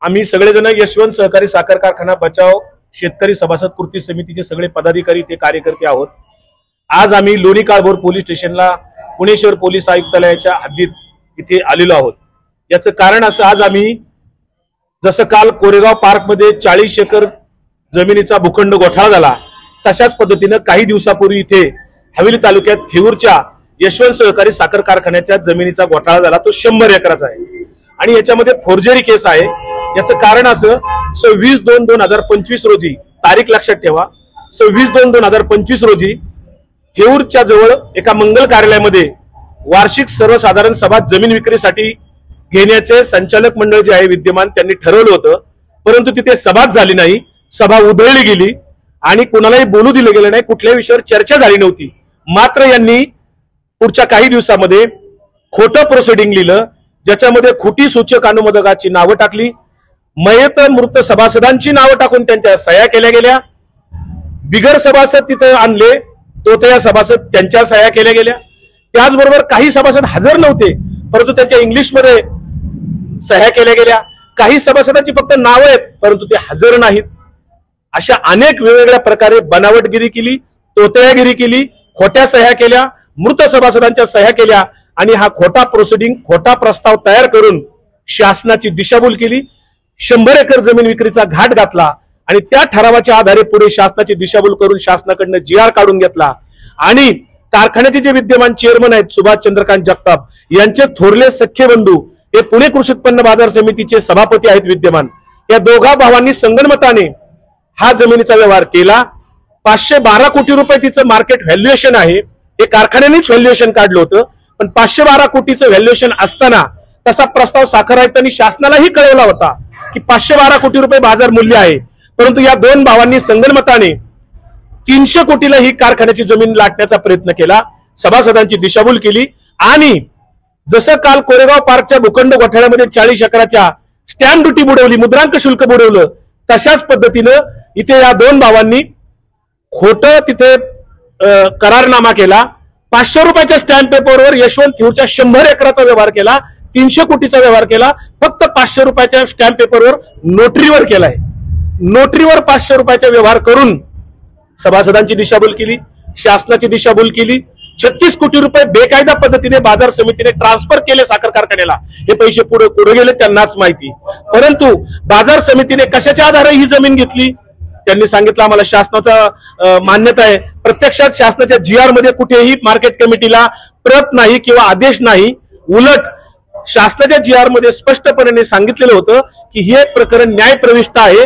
आम्ही सगळेजण यशवंत सहकारी साखर कारखाना बचाव शेतकरी सभासद कृती समितीचे सगळे पदाधिकारी ते कार्यकर्ते आहोत। आज आम्ही लोणी काळभोर पोलीस स्टेशनला पुणे शहर पोलीस आयुक्तालयाच्या हद्दीत इथे आलेलो आहोत। याचं कारण असं, आज आम्ही जसं काल कोरेगाव पार्क मध्ये 40 एकर जमिनीचा भूखंड घोटाळा झाला, तशाच पद्धतीनं काही दिवसापूर्वी इथे हवेली तालुक्यात थेऊरच्या यशवंत सहकारी साखर कारखान्याच्या जमिनीचा घोटाळा झाला, तो 100 एकराचा आहे आणि याच्यामध्ये फोर्जरी केस आहे। याचं कारण असं, 26/2/2025 रोजी, तारीख लक्षात ठेवा, 26/2/2025 रोजी थेऊरच्या जवळ एका मंगल कार्यालयामध्ये वार्षिक सर्वसाधारण सभा जमीन विक्रीसाठी घेण्याचे संचालक मंडळ जे आहे विद्यमान, त्यांनी ठरवलं होतं, परंतु तिथे सभाच झाली नाही, सभा उधळली गेली आणि कोणालाही बोलू दिलं गेलं नाही, कुठल्याही विषयावर चर्चा झाली नव्हती। मात्र यांनी पुढच्या काही दिवसामध्ये खोटं प्रोसिडिंग लिहिलं, ज्याच्यामध्ये खोटी सूचक अनुमोदकाची नावं टाकली, मयत मृत सभासदांची नावं टाकून त्यांच्या सह्या केल्या गेल्या, बिगर सभासद तिथे आणले तो त्या सभासद त्यांच्या सह्या केल्या गेल्या, त्याचबरोबर काही सभासद हजर नव्हते परंतु त्यांच्या इंग्लिशमध्ये सह्या केल्या गेल्या, काही सभासदांची फक्त नावं आहेत परंतु ते हजर नाहीत। अशा अनेक वेगवेगळ्या प्रकारे बनावटगिरी केली, तोतयागिरी केली, खोट्या सह्या केल्या, मृत सभासदांच्या सह्या केल्या आणि हा खोटा प्रोसिडिंग, खोटा प्रस्ताव तयार करून शासनाची दिशाभूल केली। 100 एकर जमीन विक्रीचा घाट घातला आणि त्या ठरावाच्या आधारे पुढे शासनाची दिशाभूल करून शासनाकडनं GR काढून घेतला आणि कारखान्याचे जे विद्यमान चेअरमन आहेत सुभाष चंद्रकांत जगताप यांचे थोरले सख्खे बंधू हे पुणे कृषी उत्पन्न बाजार समितीचे सभापती आहेत विद्यमान। या दोघा भावांनी संगनमताने हा जमिनीचा व्यवहार केला। 512 कोटी रुपये तिचं मार्केट व्हॅल्युएशन आहे, हे कारखान्यानेच व्हॅल्युएशन काढलं होतं, पण 512 कोटीचं व्हॅल्युएशन असताना तसा प्रस्ताव साखर आयुक्तांनी शासनालाही कळवला होता की 512 कोटी रुपये बाजार मूल्य आहे, परंतु या दोन भावांनी संगनमताने 300 कोटीला ही कारखान्याची जमीन लाटण्याचा प्रयत्न केला, सभासदांची दिशाभूल केली आणि जसं काल कोरेगाव पार्कच्या भूखंड घोटाळ्यामध्ये 40 एकराच्या स्टॅम्प ड्युटी बुडवली, मुद्रांक शुल्क बुडवलं, तशाच पद्धतीनं इथे या दोन भावांनी खोटं तिथे करारनामा केला। 500 रुपयाच्या स्टॅम्प पेपरवर यशवंत थेऊरच्या 100 एकराचा व्यवहार केला, 300 कोटीचा व्यवहार केला, फक्त 500 रुपयाच्या स्टॅम्प पेपरवर नोटरीवर केलाय। नोटरीवर 500 रुपयाचा व्यवहार करून सभासदांची दिशाभूल केली, शासनाची दिशाभूल केली। 36 कोटी रुपये बेकायदा पद्धतीने बाजार समितीने ट्रान्सफर केले साखर कारखान्याला, हे पैसे पुढे गेले त्यांनाच माहिती। परंतु बाजार समितीने कशाच्या आधारे ही जमीन घेतली, त्यांनी सांगितलं आम्हाला शासनाचा मान्यता आहे, प्रत्यक्षात शासनाच्या GR मध्ये कुठेही मार्केट कमिटीला प्रत नाही किंवा आदेश नाही, उलट शासनाच्या GR मध्ये स्पष्टपणे सांगितलेलं होतं की हे प्रकरण न्यायप्रविष्ट आहे,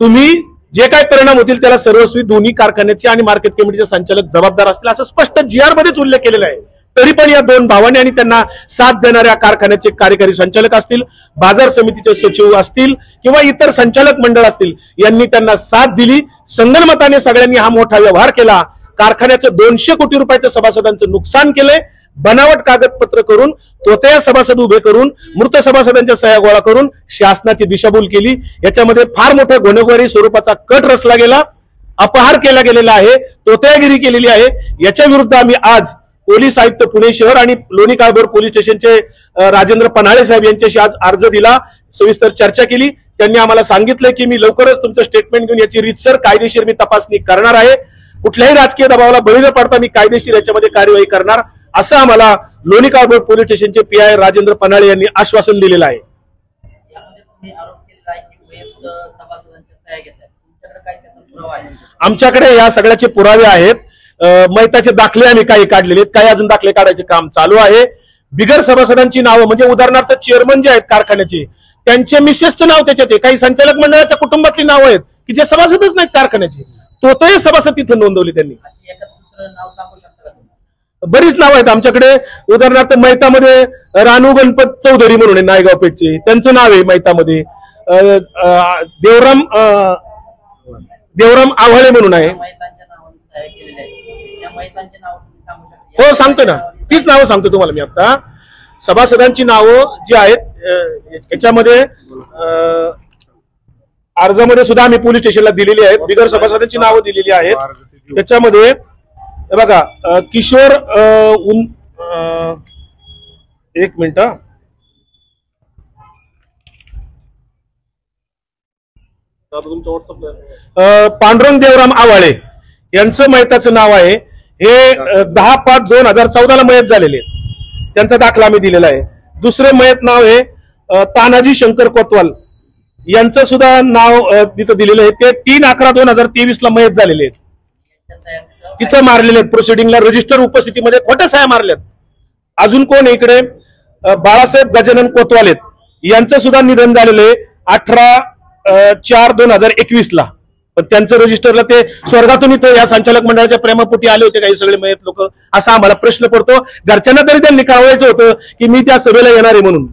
तुम्ही जे काही परिणाम होतील त्याला सर्वस्वी दोन्ही कारखान्याचे आणि मार्केट कमिटीचे संचालक जबाबदार असतील, असं स्पष्ट GR मध्येच उल्लेख केलेला आहे। तरी पण या दोन भावांनी आणि त्यांना साथ देणाऱ्या कारखान्याचे कार्यकारी संचालक असतील, बाजार समितीचे सचिव असतील किंवा इतर संचालक मंडळ असतील, यांनी त्यांना साथ दिली। संगनमताने सगळ्यांनी हा मोठा व्यवहार केला, कारखान्याचं 200 कोटी रुपयाचं सभासदांचं नुकसान केलंय, बनावट कागदपत्र करून, तोतया सभासद उभे करून, मृत सभासदांच्या सह्या गोळा करून शासनाची दिशाभूल केली। याच्यामध्ये फार मोठ्या गुन्हेगारी स्वरूपाचा कट रचला गेला, अपहार केला गेलेला आहे, तोतयागिरी केलेली आहे। याच्या विरुद्ध आम्ही आज पोलीस आयुक्त पुणे शहर आणि लोणी काळभोर पोलीस स्टेशनचे राजेंद्र पन्हाळे साहेब यांच्याशी आज अर्ज दिला, सविस्तर चर्चा केली। त्यांनी आम्हाला सांगितलं की मी लवकरच तुमचं स्टेटमेंट घेऊन याची रीतसर कायदेशीर मी तपासणी करणार आहे, कुठल्याही राजकीय दबावाला बळी न पडता मी कायदेशीर याच्यामध्ये कार्यवाही करणार, असं आम्हाला लोणी काळभोर पोलीस स्टेशनचे PI राजेंद्र पन्हाळे यांनी आश्वासन दिलेलं आहे। आमच्याकडे या सगळ्याचे पुरावे आहेत, मैताचे दाखले आम्ही काही काढलेले आहेत, काही अजून दाखले काढायचे काम चालू आहे। बिगर सभासदांची नावं म्हणजे उदाहरणार्थ चेअरमन जे आहेत कारखान्याचे, त्यांचे मिसेसचं नाव त्याच्यात आहे, काही संचालक मंडळाच्या कुटुंबातली नाव आहेत की जे सभासदच नाहीत कारखान्याचे, तोतही सभासद तिथे नोंदवली त्यांनी। बरीच नाव आहेत आमच्याकडे, उदाहरणार्थ मैतामध्ये रानू गणपत चौधरी म्हणून आहे नायगाव पेठचे, त्यांचं नाव आहे मैतामध्ये। देवराम आव्हाळे म्हणून आहे, हो सांगतो ना, तीच नावं सांगतो तुम्हाला मी आता। सभासदांची नावं जी आहेत याच्यामध्ये अर्जामध्ये सुद्धा आम्ही पोलीस स्टेशनला दिलेली आहेत, बिगर सभासदांची नावं दिलेली आहेत। त्याच्यामध्ये बघा किशोर एक मिनिट, पांडुरंग देवराम आवाळे यांचं मयताचं नाव आहे. हे 10/5/2014 मयत झालेले आहेत. त्यांचा दाखला आम्ही दिलेला आहे. दुसरे मयत नाव आहे तानाजी शंकर कोतवाल, यांचं सुद्धा नाव तिथं दिलेलं आहे. ते 3/11/2023 मयत झालेले आहेत. तिथं मारलेले आहेत प्रोसिडिंगला रजिस्टर उपस्थितीमध्ये खोट्या साया मारल्यात. अजून कोण इकडे बाळासाहेब गजानन कोतवाल आहेत, यांचं सुद्धा निधन झालेलं आहे 18/4/2021. पण त्यांचं रजिस्टरला ते स्वर्गातून इथं या संचालक मंडळाच्या प्रेमापोटी आले होते काही सगळे मयत लोक, असा आम्हाला प्रश्न पडतो. घरच्यांना तरी त्यांनी कळवायचं होतं की मी त्या सभेला येणार आहे म्हणून.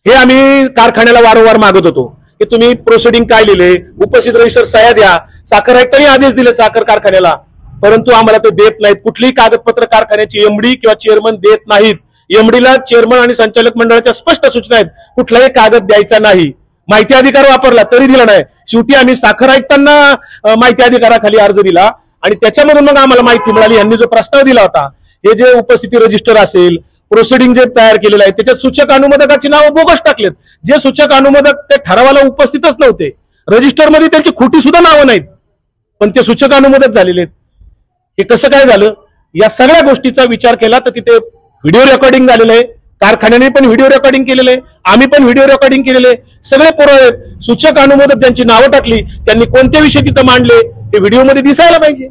हे आम्ही कारखान्याला वारंवार मागत होतो की तुम्ही प्रोसिडिंग काय लिहिले, उपस्थित रजिस्टर सह्या द्या. साखर आयुक्तांनी आदेश दिले साखर कारखान्याला, परंतु आम्हाला ते देत नाहीत. कुठलीही कागदपत्र कारखान्याची एमडी किंवा चेअरमन देत नाहीत. एमडीला चेअरमन आणि संचालक मंडळाच्या स्पष्ट सूचना आहेत, कुठलाही कागद द्यायचा नाही. माहिती अधिकार वापरला तरी दिला नाही. शेवटी आम्ही साखर आयुक्तांना माहिती अधिकाराखाली अर्ज दिला आणि त्याच्यामधून मग आम्हाला माहिती मिळाली. यांनी जो प्रस्ताव दिला होता, हे जे उपस्थिती रजिस्टर असेल, प्रोसिडिंग जे तयार केलेलं आहे, त्याच्यात सूचक अनुमोदकाची नावं बोगस टाकलेत. जे सूचक अनुमोदक ते ठरावाला उपस्थितच नव्हते. रजिस्टरमध्ये त्यांची खोटी सुद्धा नावं नाहीत, पण ते सूचक अनुमोदक झालेले आहेत. हे कसं काय झालं, या सगळ्या गोष्टीचा विचार केला तर तिथे व्हिडिओ रेकॉर्डिंग झालेलं आहे. कारखान्याने पण व्हिडिओ रेकॉर्डिंग केलेलं आहे, आम्ही पण व्हिडिओ रेकॉर्डिंग केलेले आहे. सगळे पुरावे आहेत. सूचक अनुमोदक ज्यांची नावं टाकली त्यांनी कोणते विषय तिथं मांडले ते व्हिडिओमध्ये दिसायला पाहिजे.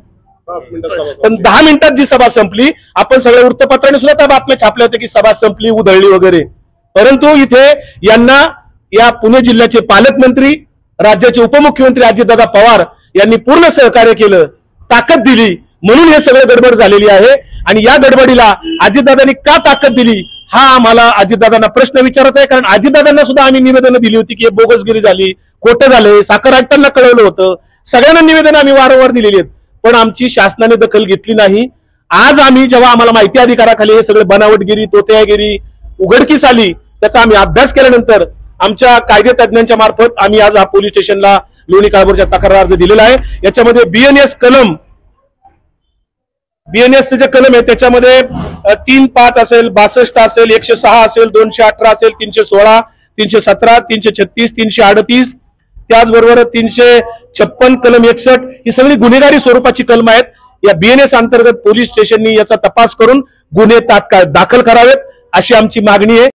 पण 10 मिनिटात जी सभा संपली, आपण सगळ्या वृत्तपत्रांनी सुद्धा त्या बातम्या छापल्या होत्या की सभा संपली, उधळली वगैरे. परंतु इथे यांना या पुणे जिल्ह्याचे पालकमंत्री, राज्याचे उपमुख्यमंत्री अजितदादा पवार यांनी पूर्ण सहकार्य केलं, ताकद दिली, म्हणून हे सगळं गडबड झालेली आहे. आणि या गडबडीला अजितदादांनी का ताकद दिली हा आम्हाला अजितदादांना प्रश्न विचारायचा आहे. कारण अजितदादांना सुद्धा आम्ही निवेदनं दिली होती की बोगसगिरी झाली, खोटं झालंय, साखर आयुक्तांना कळवलं होतं. सगळ्यांना निवेदनं आम्ही वारंवार दिलेली आहेत, पण आमची शासनाने दखल घेतली नाही. आज आम्ही जेव्हा आम्हाला माहिती अधिकाराखाली हे सगळे बनावटगिरी, तोतेगिरी उघडकीस आली, त्याचा आम्ही अभ्यास केल्यानंतर आमच्या कायदे तज्ञांच्या मार्फत आम्ही आज हा पोलीस स्टेशनला लोणी काळभोरच्या तक्रार अर्ज दिलेला आहे. याच्यामध्ये बीएनएस जे कलम आहे त्याच्यामध्ये 3/5 असेल, 62 असेल, 106 असेल, 218 असेल, 316, 317, 336, 338, त्याचबरोबर 356 कलम 61 ही सगळी गुन्हेगारी स्वरूपाची कलम आहेत. या बीएनएस अंतर्गत पोलीस स्टेशननी याचा तपास करून गुन्हे तात्काळ दाखल करावेत अशी आमची मागणी आहे.